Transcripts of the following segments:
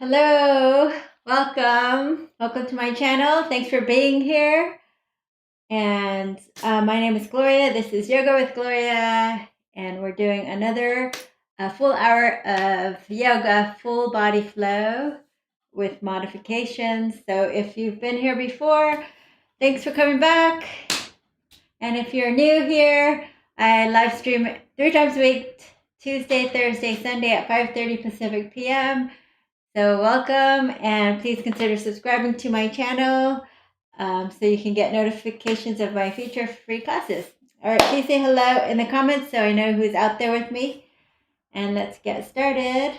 Hello, welcome to my channel. Thanks for being here. And my name is Gloria. This is Yoga with Gloria, and we're doing another full hour of yoga, full body flow with modifications. So if you've been here before, thanks for coming back. And if you're new here, I live stream 3 times a week, Tuesday, Thursday, Sunday at 5:30 Pacific PM. So welcome, and please consider subscribing to my channel so you can get notifications of my future free classes. All right, please say hello in the comments so I know who's out there with me. And let's get started.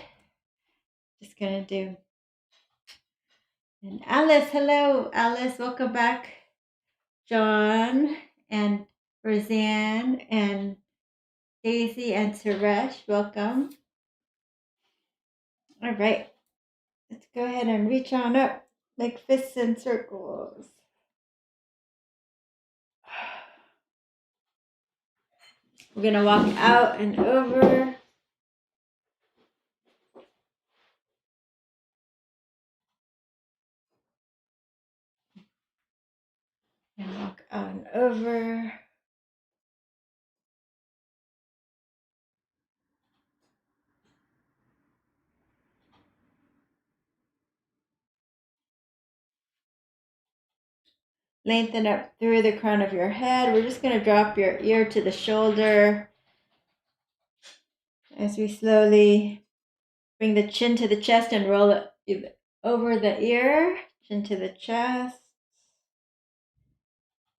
Just gonna do. And Alice, hello, Alice, welcome back. John and Roseanne and Daisy and Suresh, welcome. All right, let's go ahead and reach on up, make fists and circles. We're going to walk out and over. And walk out and over. Lengthen up through the crown of your head. We're just going to drop your ear to the shoulder as we slowly bring the chin to the chest and roll it over the ear. Chin to the chest.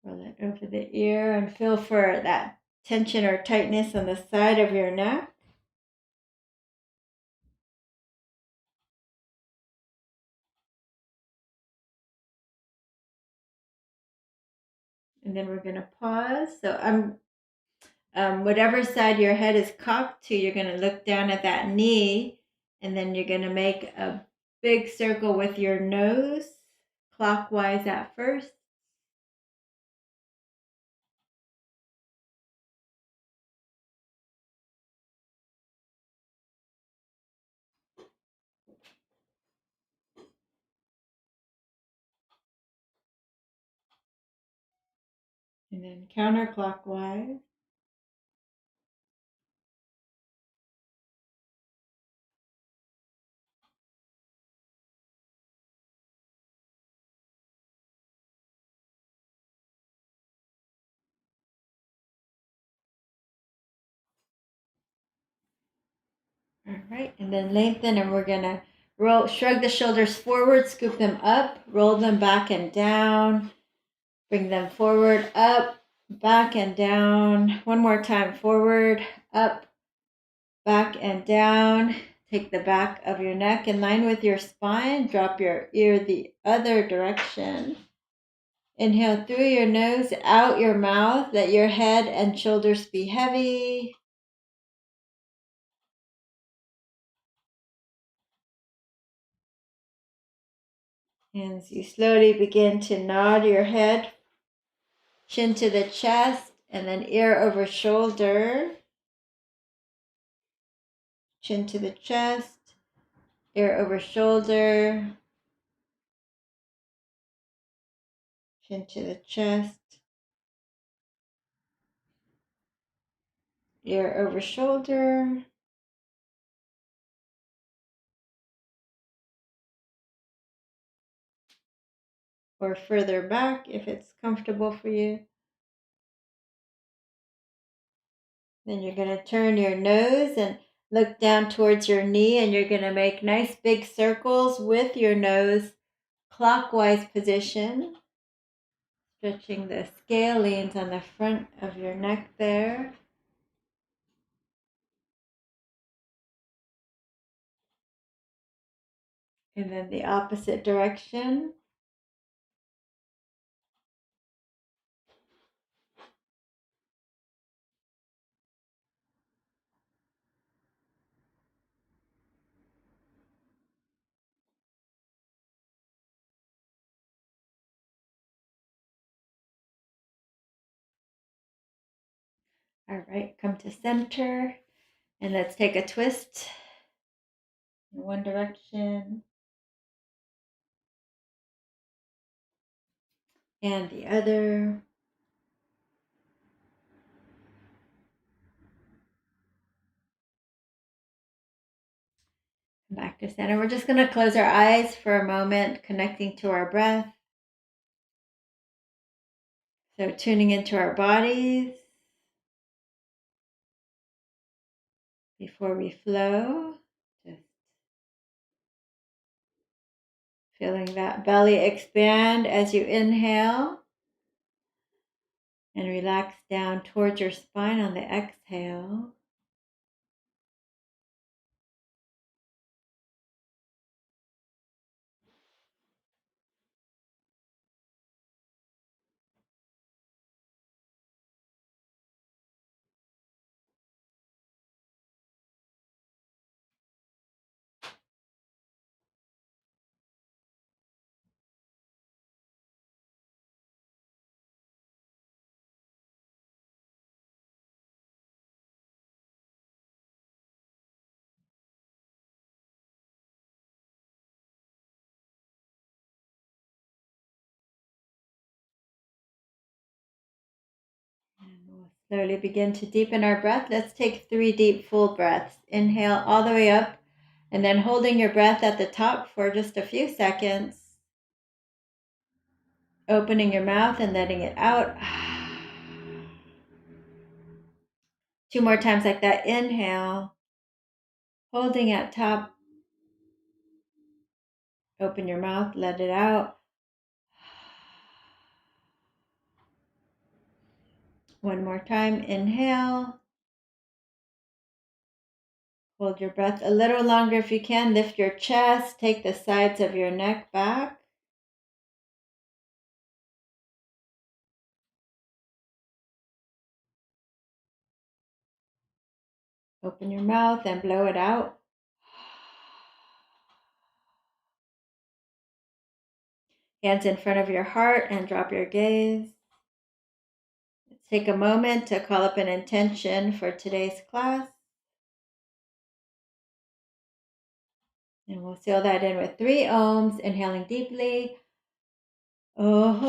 Roll it over the ear and feel for that tension or tightness on the side of your neck. And then we're going to pause. So whatever side your head is cocked to, you're going to look down at that knee, and then you're going to make a big circle with your nose, clockwise at first. And then counterclockwise. All right, and then lengthen, and we're gonna shrug the shoulders forward, scoop them up, roll them back and down, bring them forward, up, back and down. One more time, forward, up, back and down. Take the back of your neck in line with your spine. Drop your ear the other direction. Inhale through your nose, out your mouth. Let your head and shoulders be heavy. And as you slowly begin to nod your head, chin to the chest, and then ear over shoulder. Chin to the chest, ear over shoulder. Chin to the chest, ear over shoulder. Or further back if it's comfortable for you. Then you're going to turn your nose and look down towards your knee, and you're going to make nice big circles with your nose, clockwise position. Stretching the scalenes on the front of your neck there. And then the opposite direction. All right, come to center, and let's take a twist in one direction. and the other. Back to center. We're just going to close our eyes for a moment, connecting to our breath. So tuning into our bodies before we flow. Just feeling that belly expand as you inhale and relax down towards your spine on the exhale. And we'll slowly begin to deepen our breath. Let's take 3 deep full breaths. Inhale all the way up and then holding your breath at the top for just a few seconds. Opening your mouth and letting it out. 2 more times like that. Inhale, holding at top. Open your mouth, let it out. One more time. Inhale. Hold your breath a little longer if you can. Lift your chest. Take the sides of your neck back. Open your mouth and blow it out. Hands in front of your heart and drop your gaze. Let's take a moment to call up an intention for today's class. And we'll seal that in with 3 ohms, inhaling deeply. All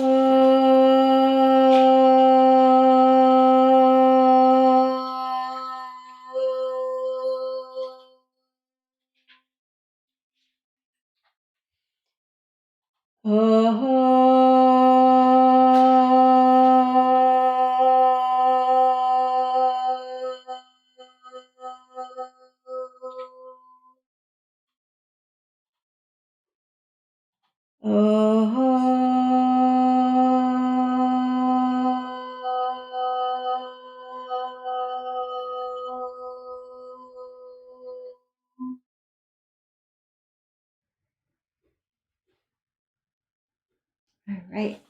right.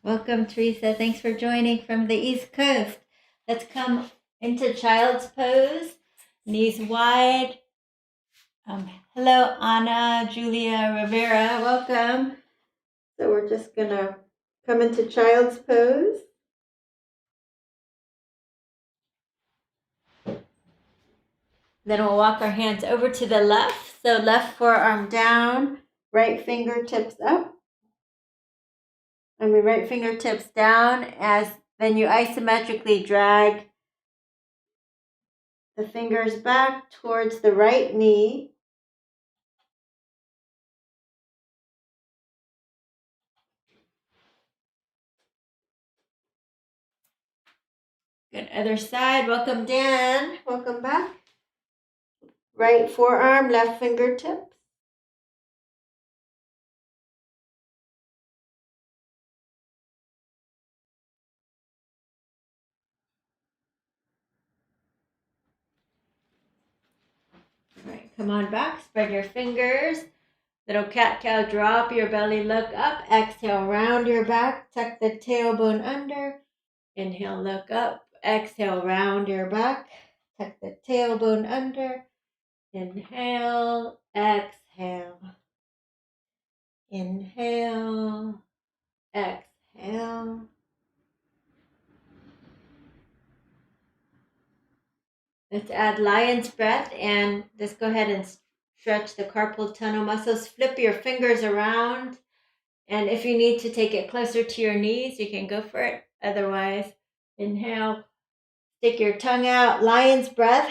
Welcome, Teresa. Thanks for joining from the East Coast. Let's come into Child's Pose. Knees wide. Hello, Ana Julia Rivera. Welcome. So we're just going to come into Child's Pose. Then we'll walk our hands over to the left. So left forearm down, right fingertips up. Right fingertips down as then you isometrically drag the fingers back towards the right knee. Good. Other side. Welcome, Dan. Welcome back. Right forearm, left fingertips. All right, come on back. Spread your fingers. Little cat-cow, drop your belly, look up. Exhale, round your back. Tuck the tailbone under. Inhale, look up. Exhale, round your back. Tuck the tailbone under. Inhale, exhale. Inhale, exhale. Let's add lion's breath and just go ahead and stretch the carpal tunnel muscles. Flip your fingers around And if you need to take it closer to your knees, you can go for it. Otherwise, inhale, stick your tongue out, lion's breath.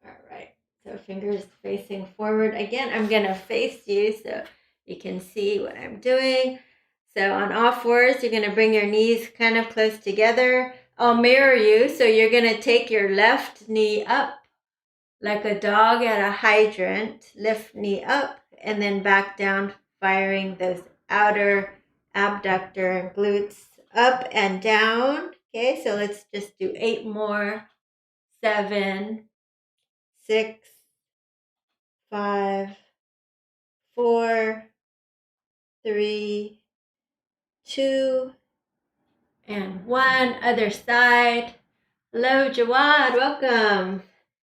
All right, so fingers facing forward. Again, I'm going to face you so you can see what I'm doing. So on all fours, you're going to bring your knees kind of close together. I'll mirror you, so you're going to take your left knee up like a dog at a hydrant. Lift knee up and then back down, firing those outer abductor and glutes up and down. Okay, so let's just do 8 more. 7, 6, 5, 4, 3, 2, and 1. Other side. Hello, Jawad. Welcome.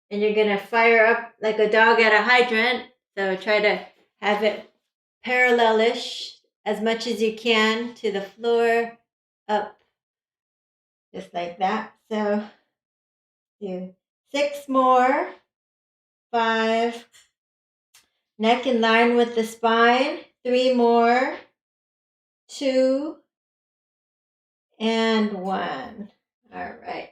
And you're going to fire up like a dog at a hydrant. So try to have it parallelish as much as you can to the floor, up, just like that. So do 6 more. 5. Neck in line with the spine. 3 more. 2 and 1. All right.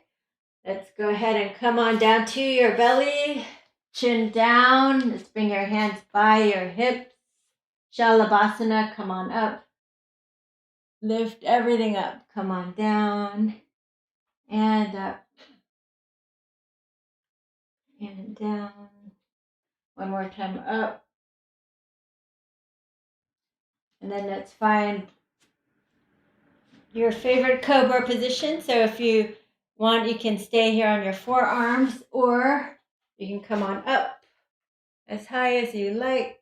Let's go ahead and come on down to your belly. Chin down. Let's bring your hands by your hips. Shalabhasana. Come on up. Lift everything up. Come on down. And up. And down. One more time up. And then let's find your favorite cobra position. So if you want, you can stay here on your forearms, or you can come on up as high as you like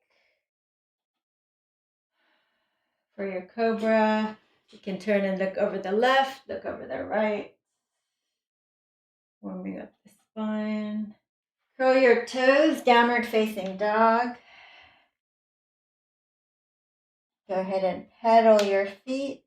for your cobra. You can turn and look over the left, look over the right. Warming up the spine. Curl your toes, downward facing dog. Go ahead and pedal your feet.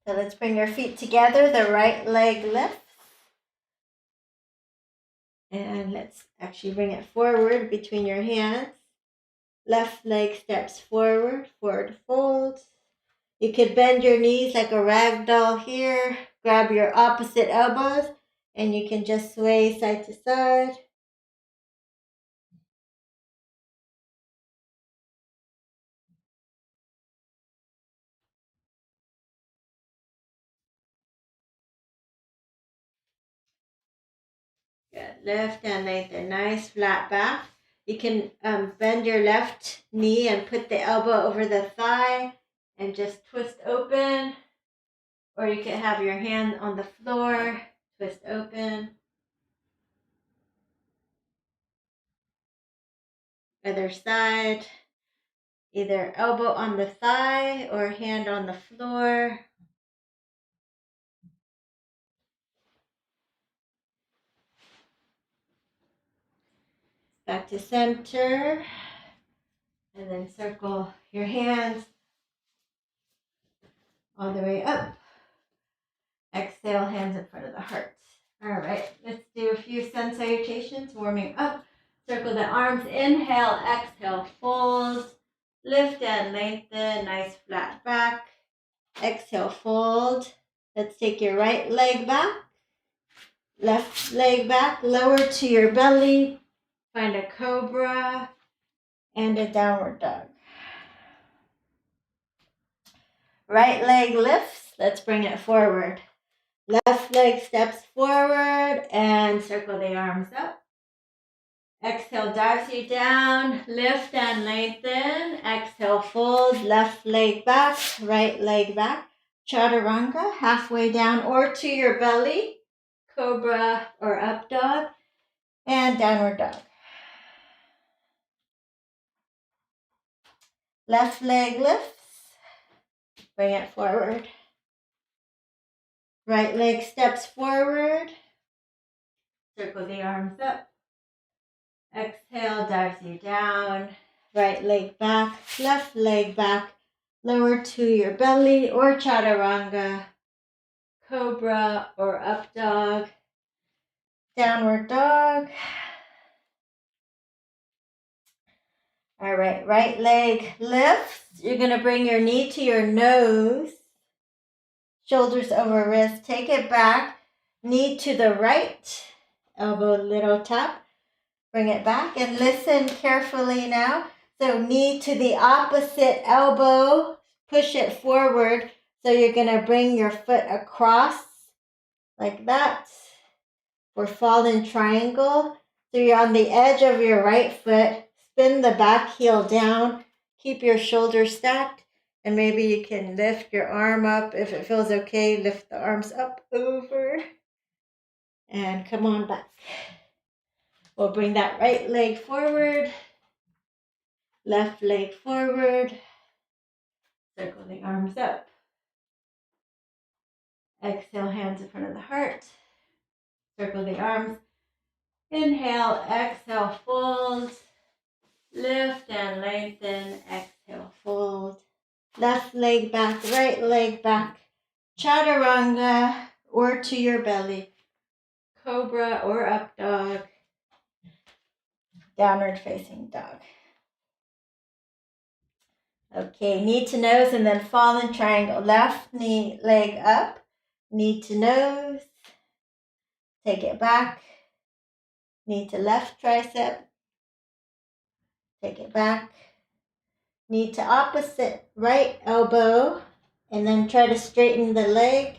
So let's bring your feet together. The right leg lifts. And let's actually bring it forward between your hands. Left leg steps forward, forward fold. You could bend your knees like a rag doll here. Grab your opposite elbows and you can just sway side to side. Good. Lift and lengthen. Nice flat back. You can bend your left knee and put the elbow over the thigh and just twist open. Or you can have your hand on the floor, twist open. Other side. Either elbow on the thigh or hand on the floor. Back to center. And then circle your hands all the way up. Exhale, hands in front of the heart. All right, let's do a few sun salutations, warming up. Circle the arms, inhale, exhale, fold. Lift and lengthen, nice flat back. Exhale, fold. Let's take your right leg back. Left leg back, lower to your belly. Find a cobra and a downward dog. Right leg lifts. Let's bring it forward. Left leg steps forward and circle the arms up. Exhale, dives you down. Lift and lengthen. Exhale, fold. Left leg back, right leg back. Chaturanga, halfway down or to your belly. Cobra or up dog. And downward dog. Left leg lifts. Bring it forward. Right leg steps forward. Circle the arms up. Exhale, dives you down. Right leg back, left leg back. Lower to your belly or chaturanga. Cobra or up dog. Downward dog. All right, right leg lifts. You're going to bring your knee to your nose. Shoulders over wrist. Take it back. Knee to the right. Elbow little tap. Bring it back and listen carefully now. So knee to the opposite elbow. Push it forward. So you're going to bring your foot across like that. For fallen triangle. So you're on the edge of your right foot. Spin the back heel down. Keep your shoulders stacked. And maybe you can lift your arm up. If it feels okay, lift the arms up over. And come on back. We'll bring that right leg forward. Left leg forward. Circle the arms up. Exhale, hands in front of the heart. Circle the arms. Inhale, exhale, fold. Lift and lengthen. Exhale, fold. Left leg back, right leg back. Chaturanga or to your belly. Cobra or up dog. Downward facing dog. Okay, knee to nose and then fallen triangle. Left knee, leg up. Knee to nose. Take it back. Knee to left tricep. Take it back. Knee to opposite right elbow. And then try to straighten the leg.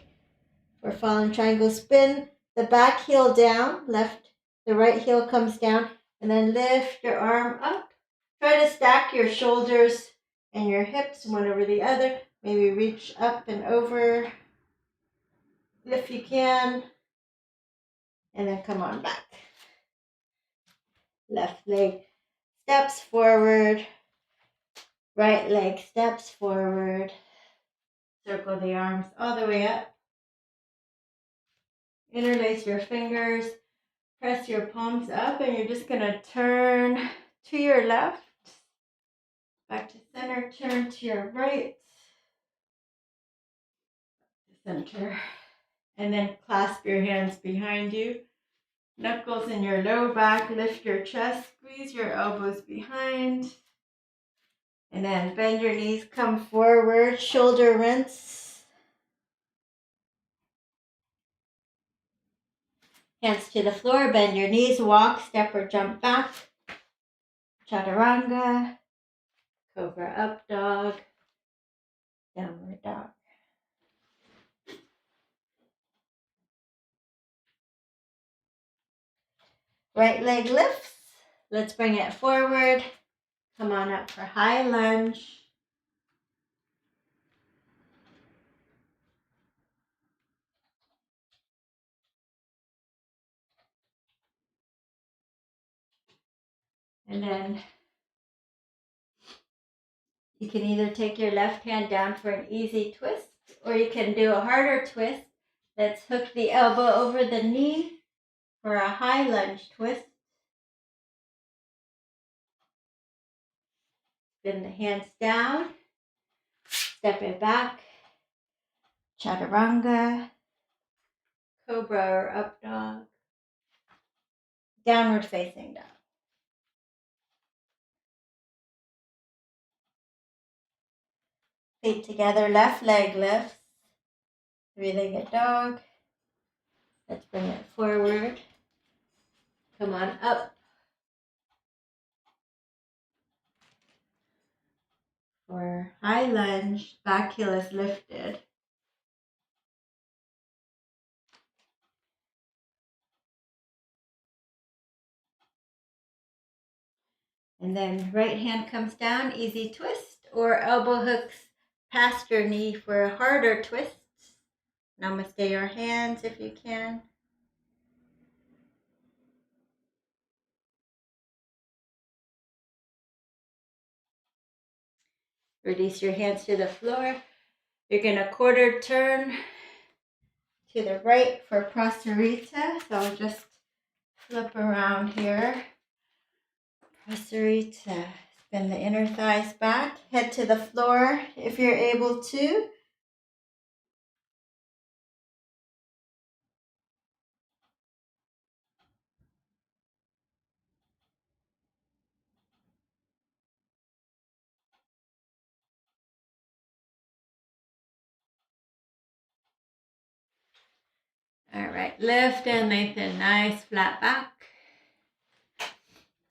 For fallen triangle, spin the back heel down. The right heel comes down. And then lift your arm up. Try to stack your shoulders and your hips one over the other. Maybe reach up and over if you can. And then come on back. Left leg steps forward. Right leg steps forward. Circle the arms all the way up. Interlace your fingers. Press your palms up and you're just going to turn to your left. Back to center. Turn to your right. Center. And then clasp your hands behind you. Knuckles in your low back. Lift your chest. Squeeze your elbows behind. And then bend your knees. Come forward. Shoulder rinse. Hands to the floor. Bend your knees. Walk, step, or jump back. Chaturanga. Cobra up dog. Downward dog. Right leg lifts. Let's bring it forward. Come on up for high lunge. And then you can either take your left hand down for an easy twist, or you can do a harder twist. Let's hook the elbow over the knee for a high lunge twist. Spin the hands down. Step it back. Chaturanga. Cobra or up dog. Downward facing dog. Feet together, left leg lifts. Three-legged dog. Let's bring it forward. Come on up. For high lunge, back heel is lifted. And then right hand comes down, easy twist, or elbow hooks past your knee for a harder twist. Namaste your hands if you can. Release your hands to the floor. You're going to quarter turn to the right for Prasarita. So I'll just flip around here. Prasarita. Bend the inner thighs back. Head to the floor if you're able to. All right, lift and lengthen, nice flat back.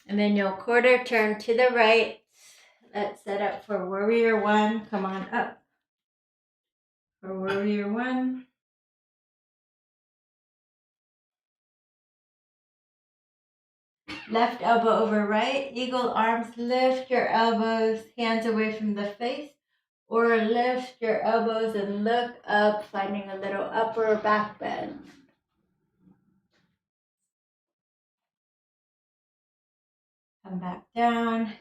And then you'll quarter turn to the right. Let's set up for warrior one. Come on up for warrior one. Left elbow over right. Eagle arms, lift your elbows, hands away from the face. Or lift your elbows and look up, finding a little upper back bend. Come back down.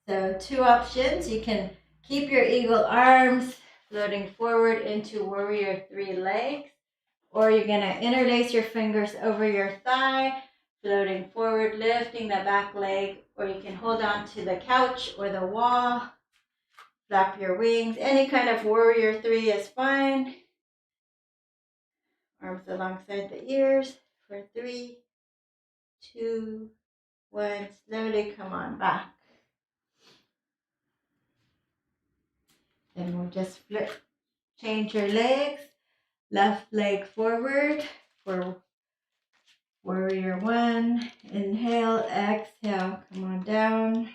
So 2 options. You can keep your eagle arms floating forward into warrior 3 legs, or you're going to interlace your fingers over your thigh, floating forward, lifting the back leg, or you can hold on to the couch or the wall, flap your wings. Any kind of warrior 3 is fine. Arms alongside the ears for 3, 2, 1. Slowly come on back. Then we'll just flip, change your legs. Left leg forward for warrior 1. Inhale, exhale, come on down.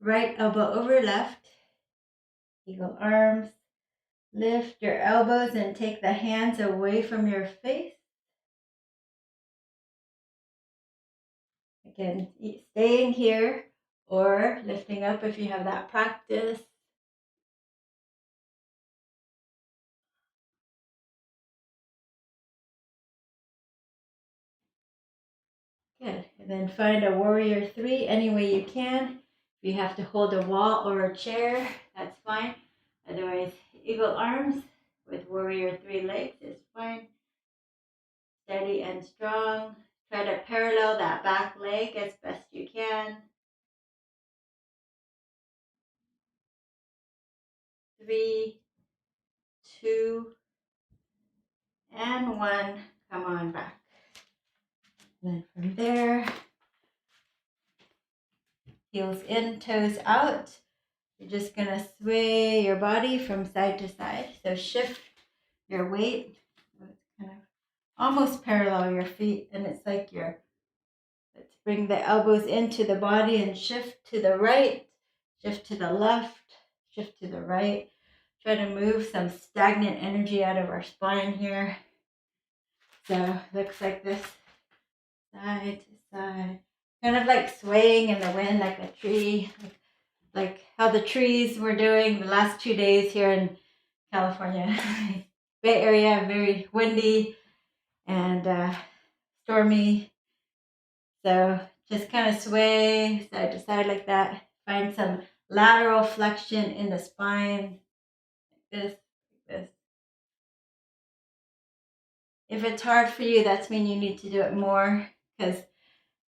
Right elbow over left. Eagle arms. Lift your elbows and take the hands away from your face. Again, staying here or lifting up if you have that practice. Good. And then find a warrior 3 any way you can. If you have to hold a wall or a chair, that's fine. Otherwise, eagle arms with warrior 3 legs is fine. Steady and strong. Try to parallel that back leg as best you can. 3, 2, and 1. Come on back. And then from there, heels in, toes out. You're just going to sway your body from side to side. So shift your weight. It's kind of almost parallel your feet. And it's like let's bring the elbows into the body and shift to the right, shift to the left, shift to the right. Try to move some stagnant energy out of our spine here. So looks like this, side to side. Kind of like swaying in the wind like a tree. Like how the trees were doing the last 2 days here in California. Bay Area, very windy and stormy. So just kind of sway side to side like that. Find some lateral flexion in the spine. Like this, like this. If it's hard for you, that's mean you need to do it more, because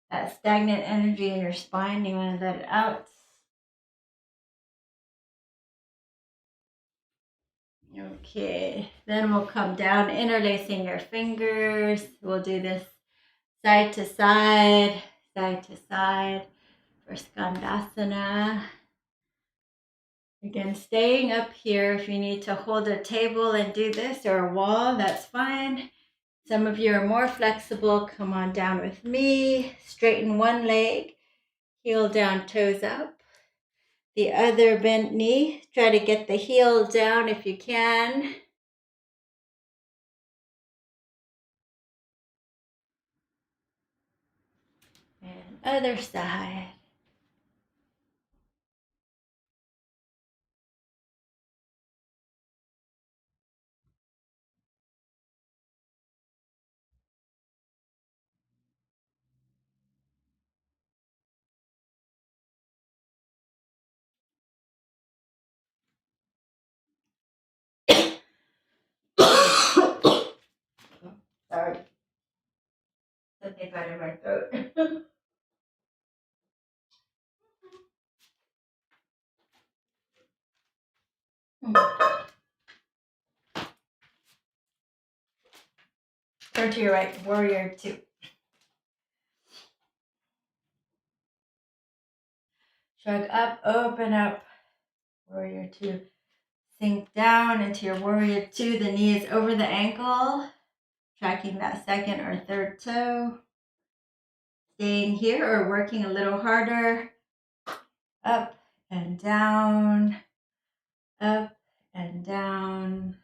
that stagnant energy in your spine, you want to let it out. Okay, then we'll come down, interlacing your fingers. We'll do this side to side for Skandasana. Again, staying up here. If you need to hold a table and do this or a wall, that's fine. Some of you are more flexible. Come on down with me. Straighten one leg, heel down, toes up. The other bent knee. Try to get the heel down if you can. And other side. my throat. Turn to your right, warrior two. Shrug up, open up, warrior two. Sink down into your warrior two. The knee is over the ankle, tracking that second or third toe. Staying here or working a little harder. Up and down, up and down,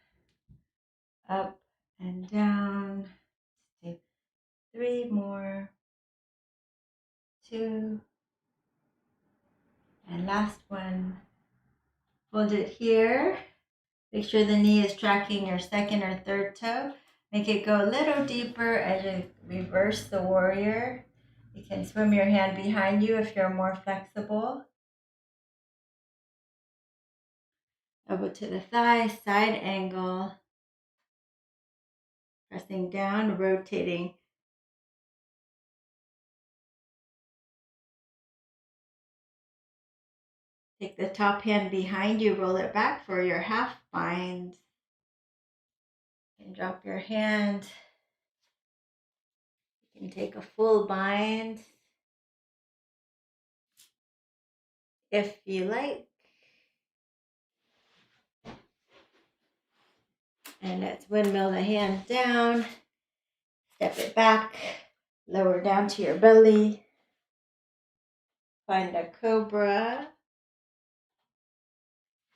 up and down. Let's do 3 more. 2. And last one. Hold it here. Make sure the knee is tracking your second or third toe. Make it go a little deeper as you reverse the warrior. You can swim your hand behind you if you're more flexible. Elbow to the thigh, side angle. Pressing down, rotating. Take the top hand behind you, roll it back for your half bind. And drop your hand. You can take a full bind if you like. And let's windmill the hand down. Step it back. Lower down to your belly. Find a cobra.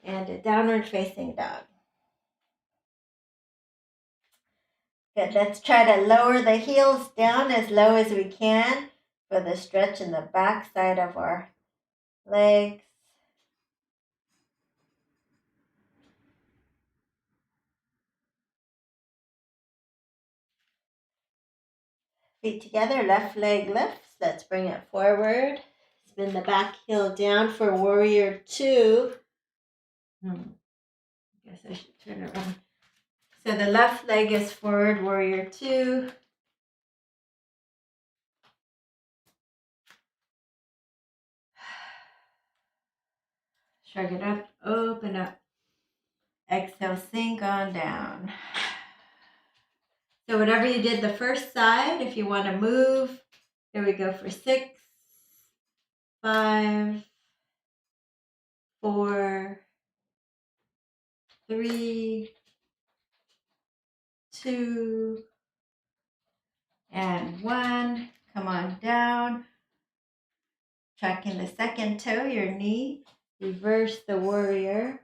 And a downward facing dog. Good. Let's try to lower the heels down as low as we can for the stretch in the back side of our legs. Feet together, left leg lifts. Let's bring it forward. Spin the back heel down for warrior two. I guess I should turn around. So the left leg is forward, warrior two. Shrug it up, open up. Exhale, sink on down. So whatever you did the first side, if you want to move, here we go for 6, 5, 4, 3, 2, and 1. Come on down. Tracking the second toe, your knee. Reverse the warrior.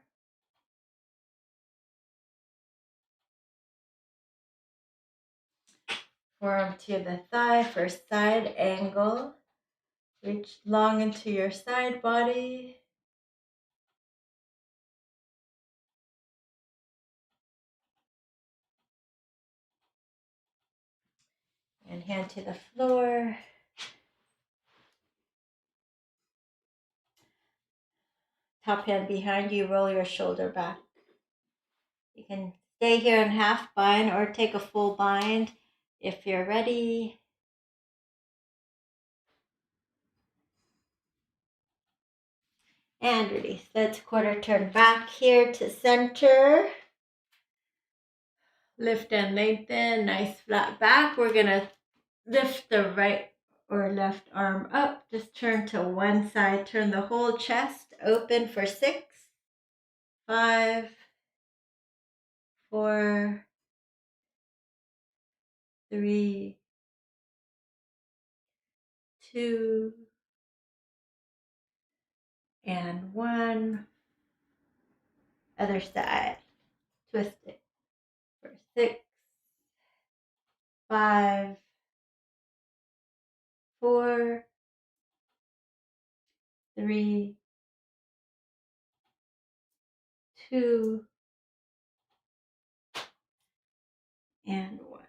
Forearm to the thigh for side angle. Reach long into your side body. And hand to the floor. Top hand behind you, roll your shoulder back. You can stay here in half bind or take a full bind if you're ready. And release. Let's quarter turn back here to center. Lift and lengthen, nice flat back. We're going to lift the right or left arm up. Just turn to one side. Turn the whole chest open for 6, 5, 4, 3, 2, and 1. Other side. Twist it for 6, 5, 4, 3, 2, and 1.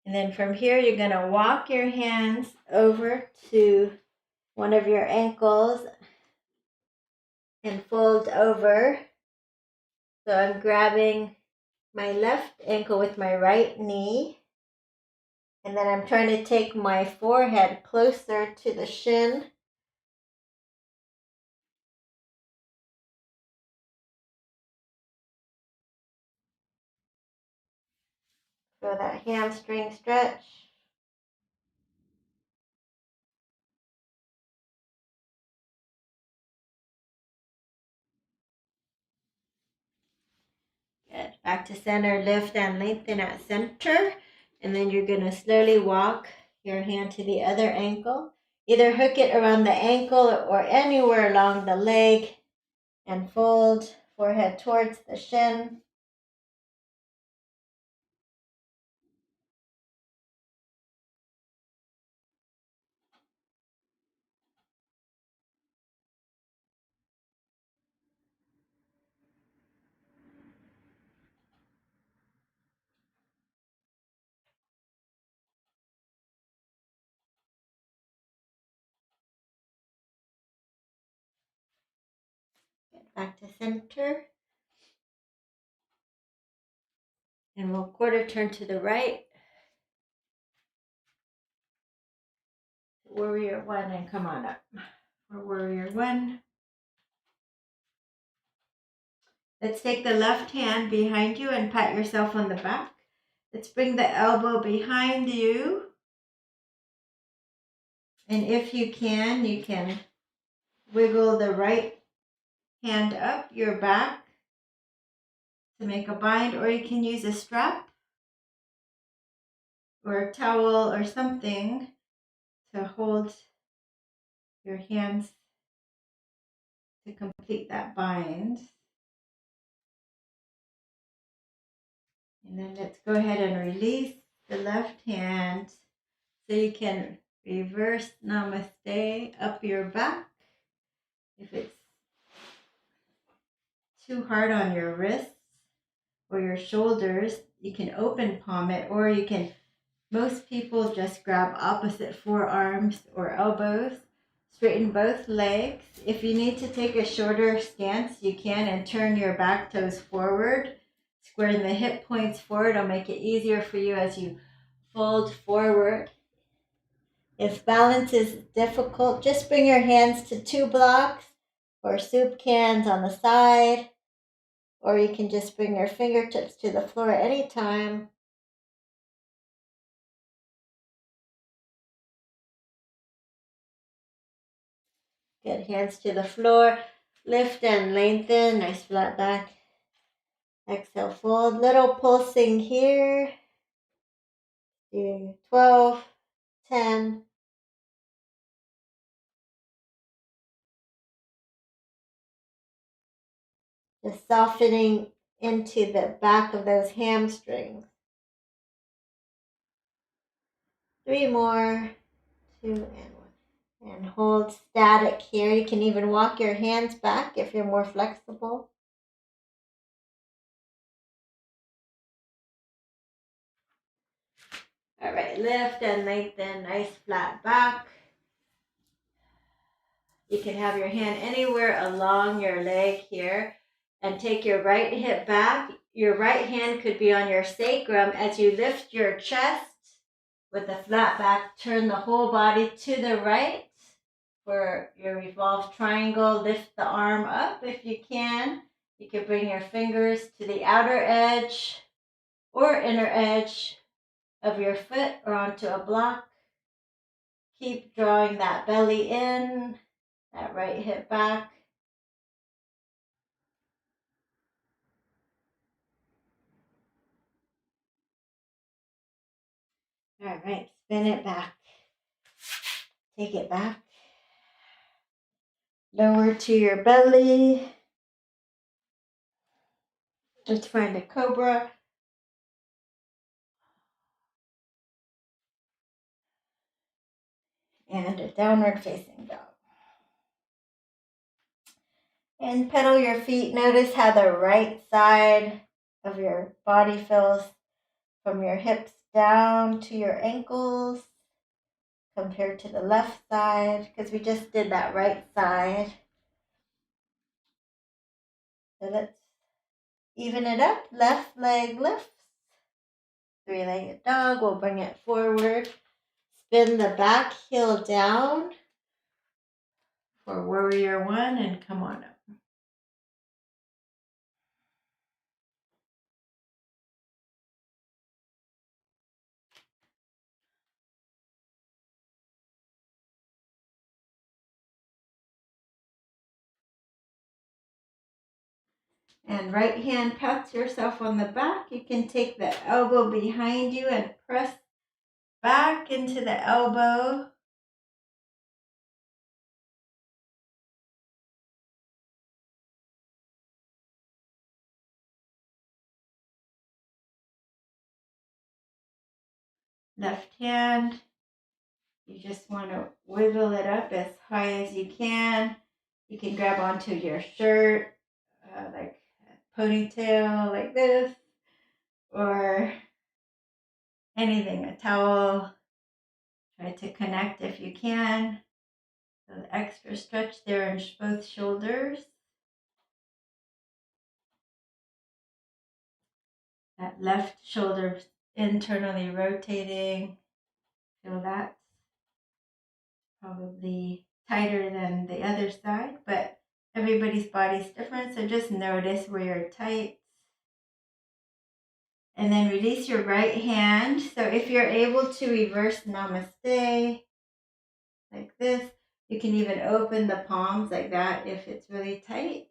And then from here, you're going to walk your hands over to one of your ankles and fold over. So I'm grabbing my left ankle with my right knee. And then I'm trying to take my forehead closer to the shin. Feel that hamstring stretch. Good. Back to center, lift and lengthen at center. And then you're going to slowly walk your hand to the other ankle. Either hook it around the ankle or anywhere along the leg and fold forehead towards the shin. Get back to center. And we'll quarter turn to the right. Warrior one and come on up. For warrior one. Let's take the left hand behind you and pat yourself on the back. Let's bring the elbow behind you. And if you can wiggle the right hand up your back to make a bind, or you can use a strap or a towel or something to hold your hands to complete that bind. And then let's go ahead and release the left hand so you can reverse namaste up your back. If it's too hard on your wrists or your shoulders, you can open palm it, or you can, most people just grab opposite forearms or elbows, straighten both legs. If you need to take a shorter stance, you can, and turn your back toes forward, squaring the hip points forward. It'll make it easier for you as you fold forward. If balance is difficult, just bring your hands to 2 blocks or soup cans on the side, or you can just bring your fingertips to the floor at any time. Good, hands to the floor. Lift and lengthen, nice flat back. Exhale, fold. Little pulsing here. 12, 10. Just softening into the back of those hamstrings. 3 more. 2 and 1. And hold static here. You can even walk your hands back if you're more flexible. All right, lift and lengthen, nice flat back. You can have your hand anywhere along your leg here and take your right hip back. Your right hand could be on your sacrum as you lift your chest with a flat back. Turn the whole body to the right for your revolved triangle. Lift the arm up if you can. You can bring your fingers to the outer edge or inner edge of your foot or onto a block. Keep drawing that belly in, that right hip back. All right, spin it back. Take it back. Lower to your belly. Let's find a cobra. And a downward facing dog. And pedal your feet. Notice how the right side of your body feels from your hips down to your ankles compared to the left side, because we just did that right side. So let's Even it up. Left leg lifts. Three-legged dog. We'll bring it forward. Spin the back heel down for warrior one and come on up. And right hand pats yourself on the back. You can take the elbow behind you and press back into the elbow. Left hand, you just want to wiggle it up as high as you can. You can grab onto your shirt, like a ponytail like this, or anything, a towel. Try to connect if you can. So the extra stretch there in both shoulders. That left shoulder internally rotating. Feel that's probably tighter than the other side, but everybody's body's different, so just notice where you're tight. And then release your right hand. So if you're able to reverse namaste like this, you can even open the palms like that if it's really tight.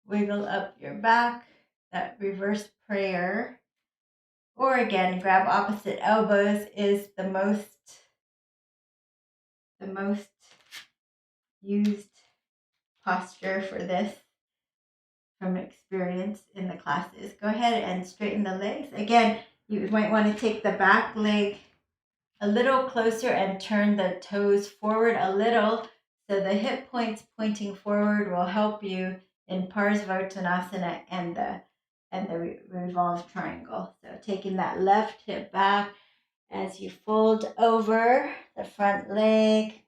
Wiggle up your back, that reverse prayer. Or again, grab opposite elbows is the most used posture for this from experience in the classes. Go ahead and straighten the legs. Again, you might want to take the back leg a little closer and turn the toes forward a little, so the hip points pointing forward will help you in Parsvartanasana and the revolved triangle. So taking that left hip back as you fold over the front leg.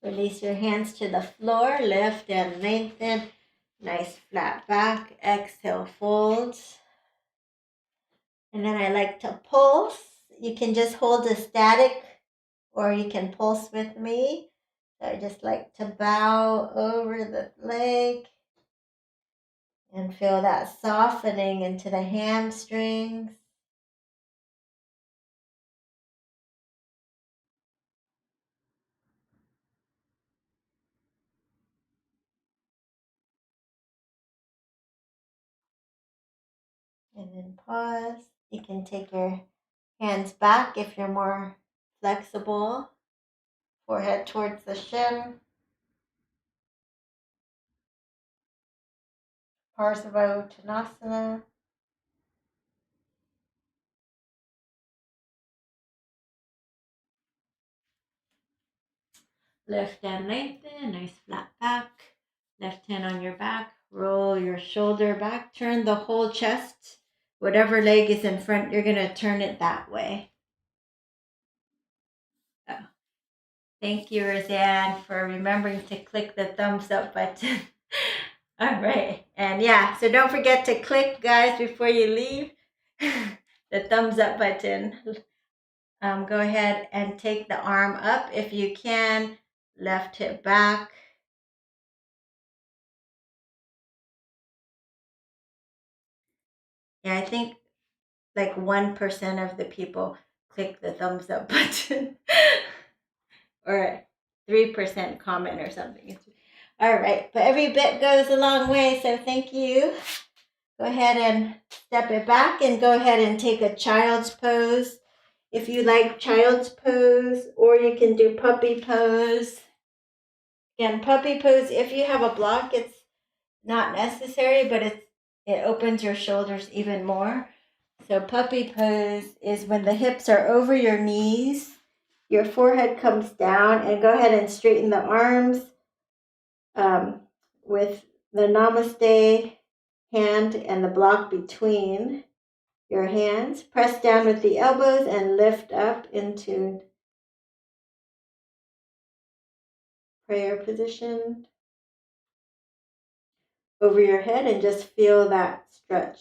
Release your hands to the floor, lift and lengthen. Nice flat back. Exhale, fold. And then I like to pulse. You can just hold a static or you can pulse with me. So I just like to bow over the leg and feel that softening into the hamstrings. And then pause. You can take your hands back if you're more flexible. Forehead towards the shin. Parsvartanasana. Lift and lengthen, nice flat back. Left hand on your back, roll your shoulder back, turn the whole chest. Whatever leg is in front, you're going to turn it that way. Oh. Thank you, Roseanne, for remembering to click the thumbs up button. All right. And yeah, so don't forget to click, guys, before you leave, the thumbs up button. Go ahead and take the arm up if you can. Left hip back. Yeah, I think like 1% of the people click the thumbs up button or 3% comment or something. All right, but every bit goes a long way, so thank you. Go ahead and step it back and go ahead and take a child's pose. If you like child's pose, or you can do puppy pose. Again, puppy pose, if you have a block, it's not necessary, but it opens your shoulders even more. So puppy pose is when the hips are over your knees, your forehead comes down, and go ahead and straighten the arms with the namaste hand and the block between your hands. Press down with the elbows and lift up into prayer position over your head, and just feel that stretch.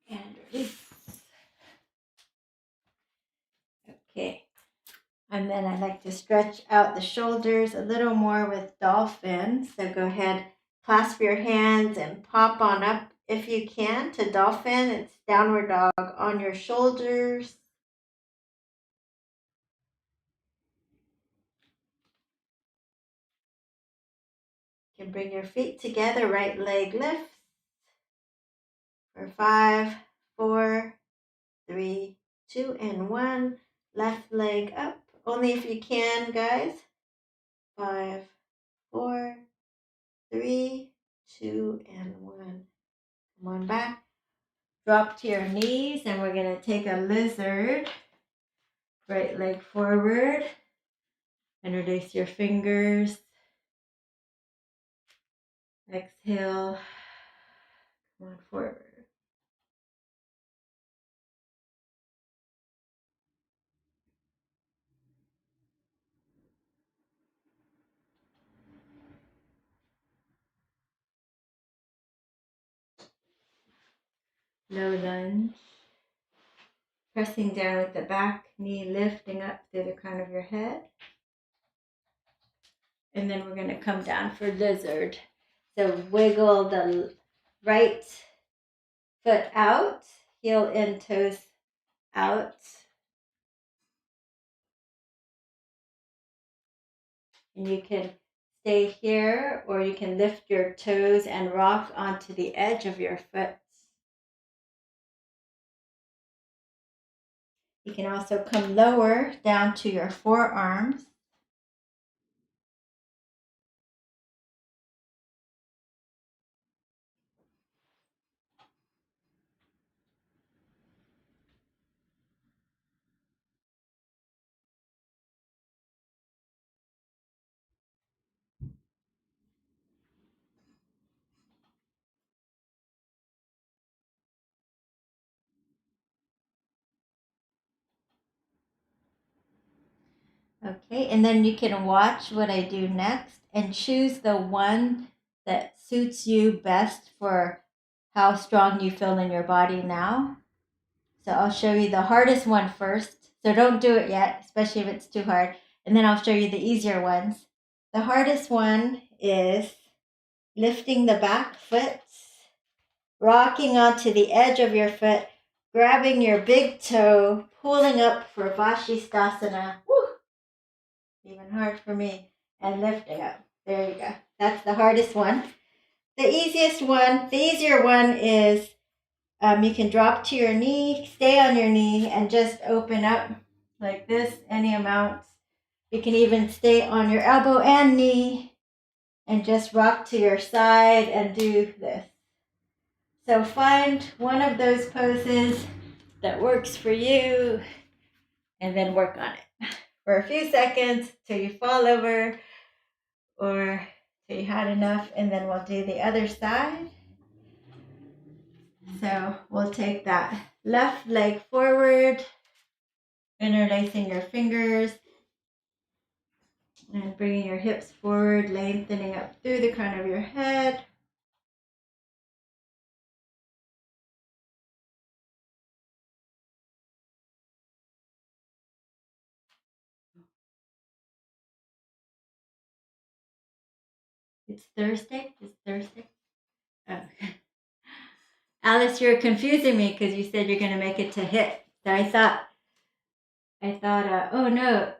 And release. Okay. And then I like to stretch out the shoulders a little more with dolphin. So go ahead, clasp your hands and pop on up if you can to dolphin. It's downward dog on your shoulders. You can bring your feet together, right leg lifts. For 5, 4, 3, 2, and 1. Left leg up. Only if you can, guys. 5, 4, 3, 2, and 1. Come on back. Drop to your knees, and we're going to take a lizard. Right leg forward. Introduce your fingers. Exhale. Come on forward. Low lunge. Pressing down with the back knee, lifting up through the crown of your head. And then we're going to come down for lizard. So wiggle the right foot out, heel in, toes out. And you can stay here, or you can lift your toes and rock onto the edge of your foot. You can also come lower down to your forearms. Okay, and then you can watch what I do next and choose the one that suits you best for how strong you feel in your body now. So I'll show you the hardest one first. So don't do it yet, especially if it's too hard. And then I'll show you the easier ones. The hardest one is lifting the back foot, rocking onto the edge of your foot, grabbing your big toe, pulling up for Vashisthasana. Woo! Even hard for me. And lifting up. There you go. That's the hardest one. The easier one is you can drop to your knee, stay on your knee, and just open up like this, any amount. You can even stay on your elbow and knee and just rock to your side and do this. So find one of those poses that works for you and then work on it for a few seconds till you fall over or till you had enough, and then we'll do the other side. So we'll take that left leg forward, interlacing your fingers and bringing your hips forward, lengthening up through the crown of your head. It's Thursday. It's Thursday. Oh. Alice, you're confusing me because you said you're going to make it to hit. So I thought, oh no,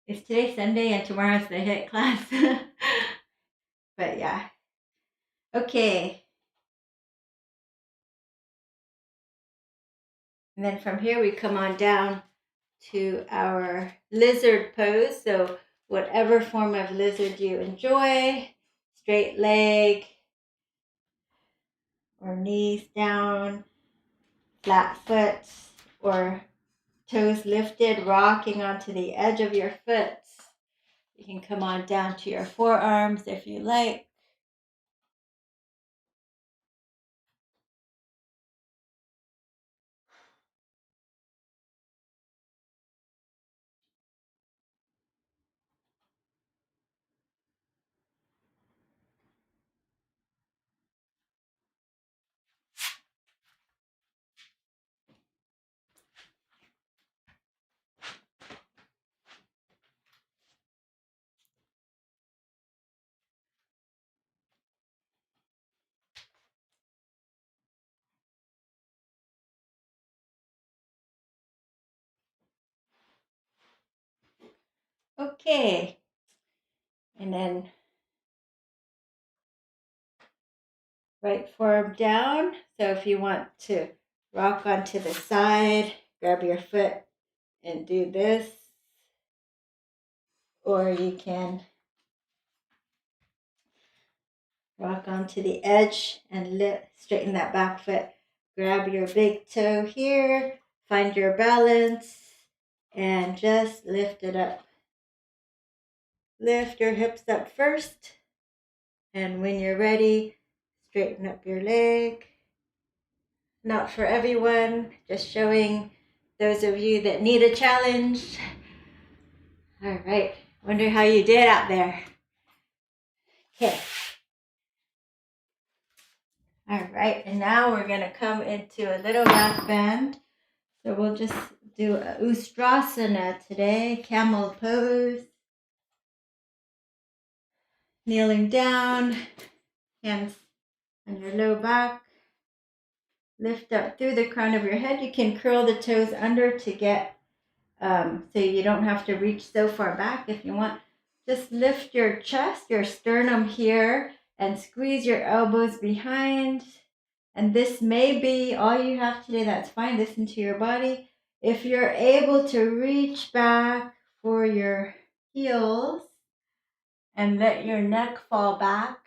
It's today Sunday and tomorrow's the HIIT class. But yeah. Okay. And then from here we come on down to our lizard pose. So whatever form of lizard you enjoy, straight leg or knees down, flat foot, or toes lifted, rocking onto the edge of your foot. You can come on down to your forearms if you like. Okay. And then right forearm down. So if you want to rock onto the side, grab your foot and do this. Or you can rock onto the edge and straighten that back foot. Grab your big toe here, find your balance, and just lift it up. Lift your hips up first, and when you're ready, straighten up your leg. Not for everyone, just showing those of you that need a challenge. All right, wonder how you did out there. Okay. All right, and now we're gonna come into a little back bend. So we'll just do a Ustrasana today, Camel Pose. Kneeling down, hands on your low back. Lift up through the crown of your head. You can curl the toes under to get, so you don't have to reach so far back if you want. Just lift your chest, your sternum here, and squeeze your elbows behind. And this may be all you have today. That's fine. Listen to your body. If you're able to reach back for your heels and let your neck fall back,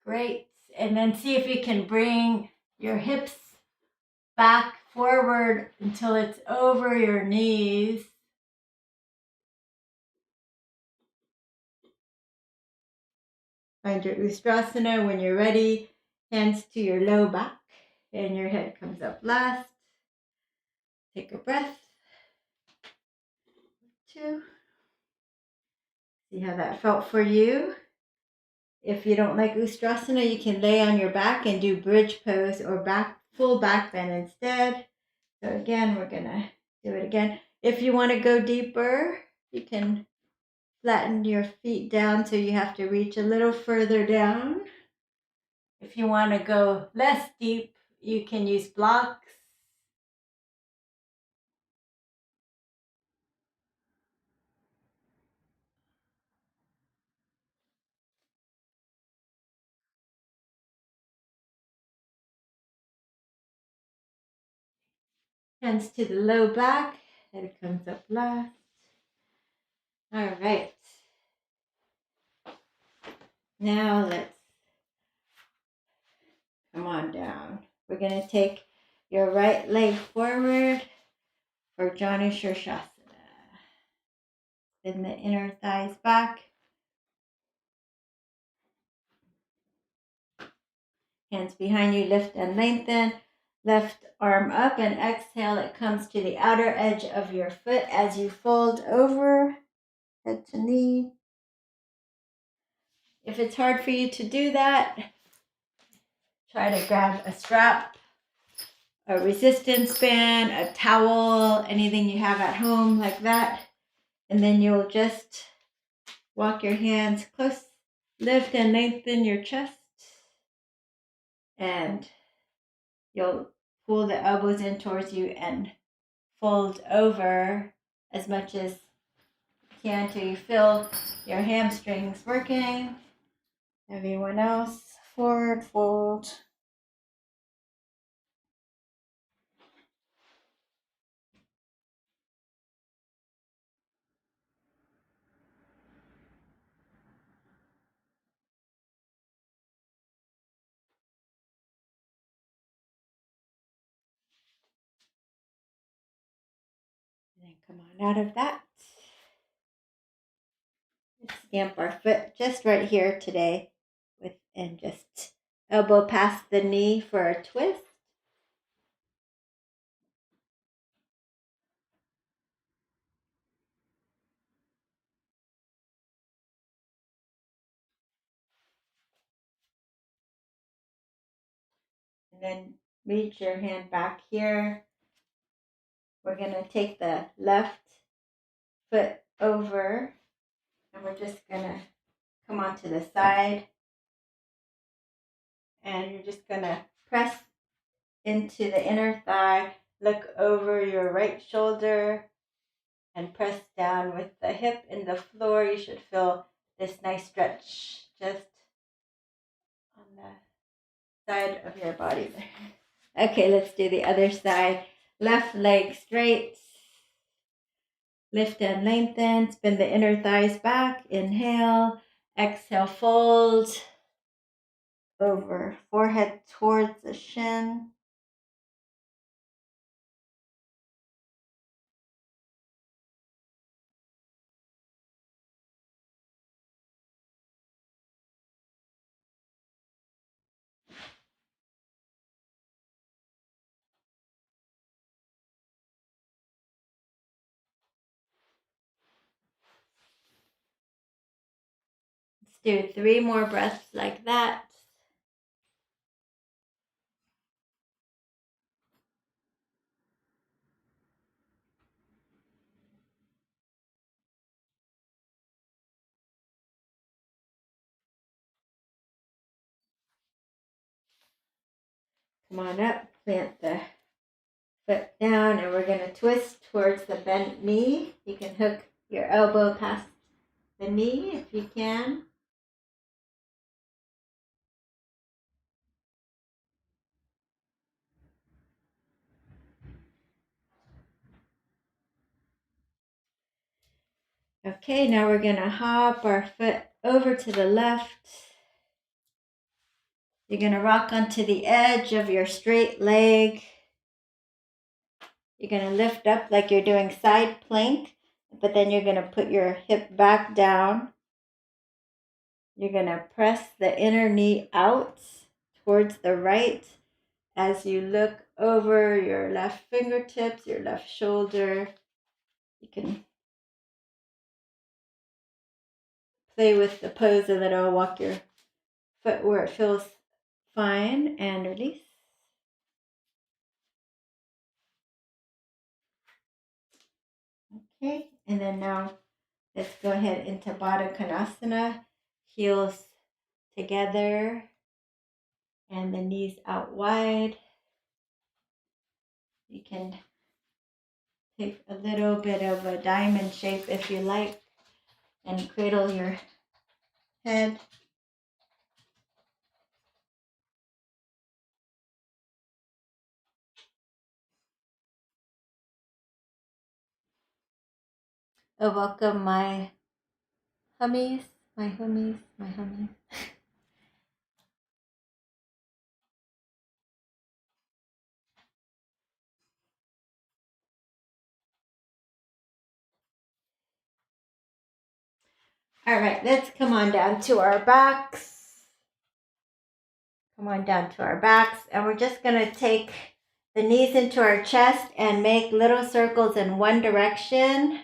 great. And then see if you can bring your hips back forward until it's over your knees. Find your Ustrasana. When you're ready, hands to your low back and your head comes up last. Take a breath. 2. See how that felt for you. If you don't like Ustrasana, you can lay on your back and do bridge pose or full back bend instead. So again, we're gonna do it again. If you want to go deeper, you can flatten your feet down so you have to reach a little further down. If you want to go less deep, you can use blocks. Hands to the low back, head comes up last. All right. Now let's come on down. We're going to take your right leg forward for Janu Shirshasana. Bend the inner thighs back. Hands behind you, lift and lengthen. Left arm up and exhale. It comes to the outer edge of your foot as you fold over, head to knee. If it's hard for you to do that, try to grab a strap, a resistance band, a towel, anything you have at home like that. And then you'll just walk your hands close, lift and lengthen your chest. And you'll pull the elbows in towards you and fold over as much as can till you feel your hamstrings working. Everyone else, forward fold. And then come on out of that. Stamp our foot just right here today and just elbow past the knee for a twist. And then reach your hand back here. We're going to take the left foot over and we're just going to come onto the side. And you're just going to press into the inner thigh, look over your right shoulder, and press down with the hip in the floor. You should feel this nice stretch just on the side of your body there. Okay, let's do the other side. Left leg straight. Lift and lengthen. Spin the inner thighs back. Inhale. Exhale, fold over. Forehead towards the shin. Let's do 3 more breaths like that. Come on up, plant the foot down, and we're going to twist towards the bent knee. You can hook your elbow past the knee if you can. Okay, now we're going to hop our foot over to the left. You're going to rock onto the edge of your straight leg. You're going to lift up like you're doing side plank, but then you're going to put your hip back down. You're going to press the inner knee out towards the right as you look over your left fingertips, your left shoulder. You can play with the pose a little, walk your foot where it feels fine, and release. Okay, and then now let's go ahead into Badakanasana. Heels together and the knees out wide. You can take a little bit of a diamond shape if you like and cradle your head. Welcome my hummies. All right, let's come on down to our backs. Come on down to our backs, and we're just going to take the knees into our chest and make little circles in one direction.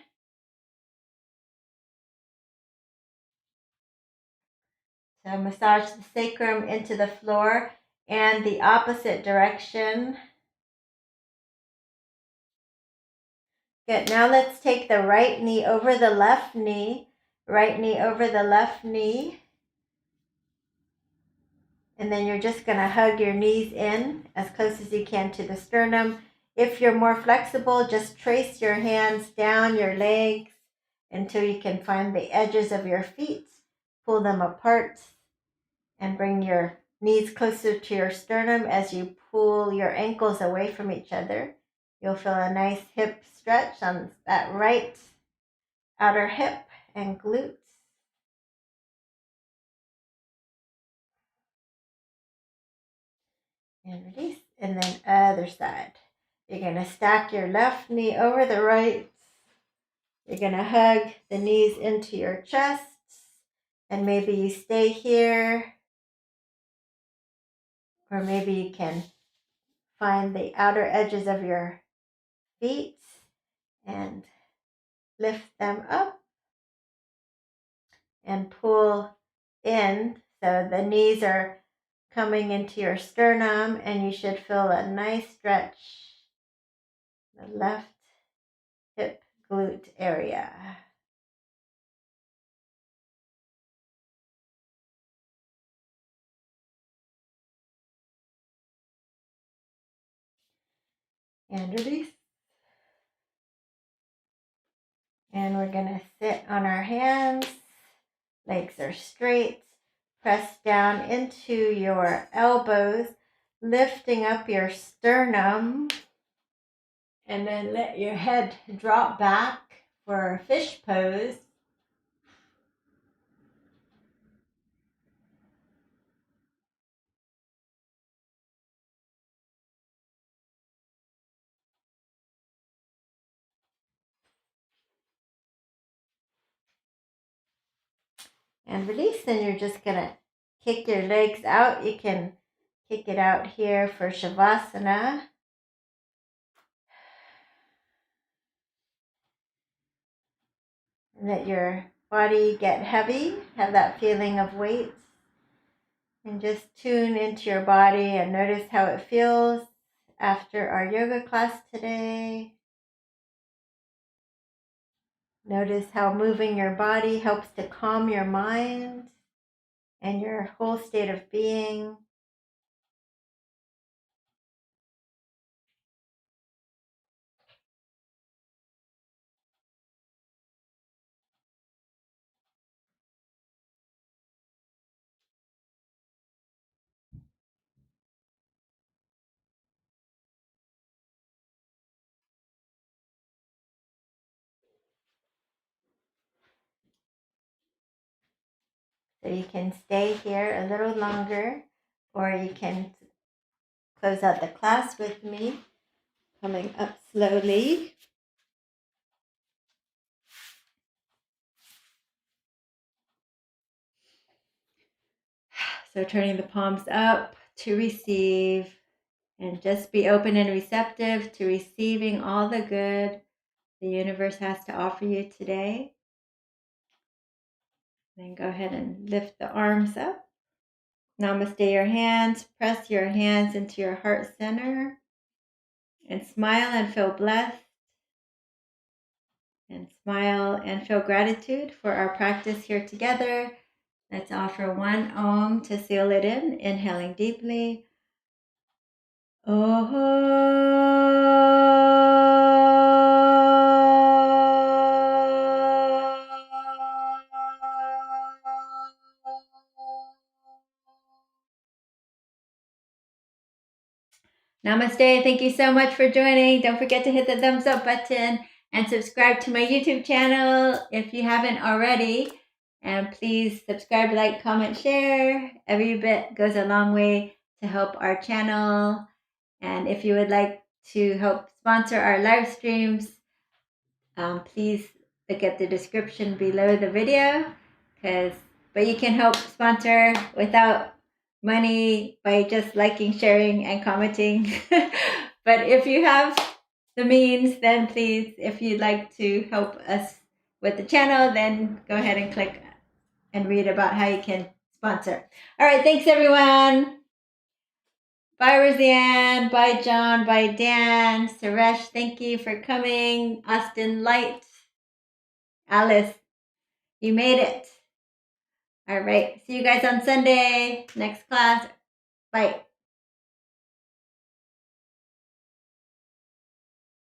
So massage the sacrum into the floor and the opposite direction. Good. Now let's take the right knee over the left knee. Right knee over the left knee. And then you're just going to hug your knees in as close as you can to the sternum. If you're more flexible, just trace your hands down your legs until you can find the edges of your feet. Pull them apart and bring your knees closer to your sternum as you pull your ankles away from each other. You'll feel a nice hip stretch on that right outer hip and glutes. And release. And then other side. You're going to stack your left knee over the right. You're going to hug the knees into your chest. And maybe you stay here. Or maybe you can find the outer edges of your feet and lift them up and pull in. So the knees are coming into your sternum and you should feel a nice stretch. The left hip glute area. And release. And we're going to sit on our hands. Legs are straight. Press down into your elbows, lifting up your sternum. And then let your head drop back for fish pose. And release. And you're just going to kick your legs out. You can kick it out here for Savasana. Let your body get heavy. Have that feeling of weight. And just tune into your body and notice how it feels after our yoga class today. Notice how moving your body helps to calm your mind and your whole state of being. So you can stay here a little longer, or you can close out the class with me, coming up slowly. So turning the palms up to receive, and just be open and receptive to receiving all the good the universe has to offer you today. Then go ahead and lift the arms up. Namaste your hands. Press your hands into your heart center. And smile and feel blessed. And smile and feel gratitude for our practice here together. Let's offer one Om to seal it in. Inhaling deeply. Namaste. Thank you so much for joining. Don't forget to hit the thumbs up button and subscribe to my YouTube channel if you haven't already. And please subscribe, like, comment, share. Every bit goes a long way to help our channel. And if you would like to help sponsor our live streams, please look at the description below the video. But you can help sponsor without money by just liking, sharing, and commenting. But if you have the means, then please, if you'd like to help us with the channel, then go ahead and click and read about how you can sponsor. All right, thanks everyone. Bye Roseanne, bye John, bye Dan, Suresh, thank you for coming. Austin Light, Alice, you made it. All right, see you guys on Sunday, next class. Bye.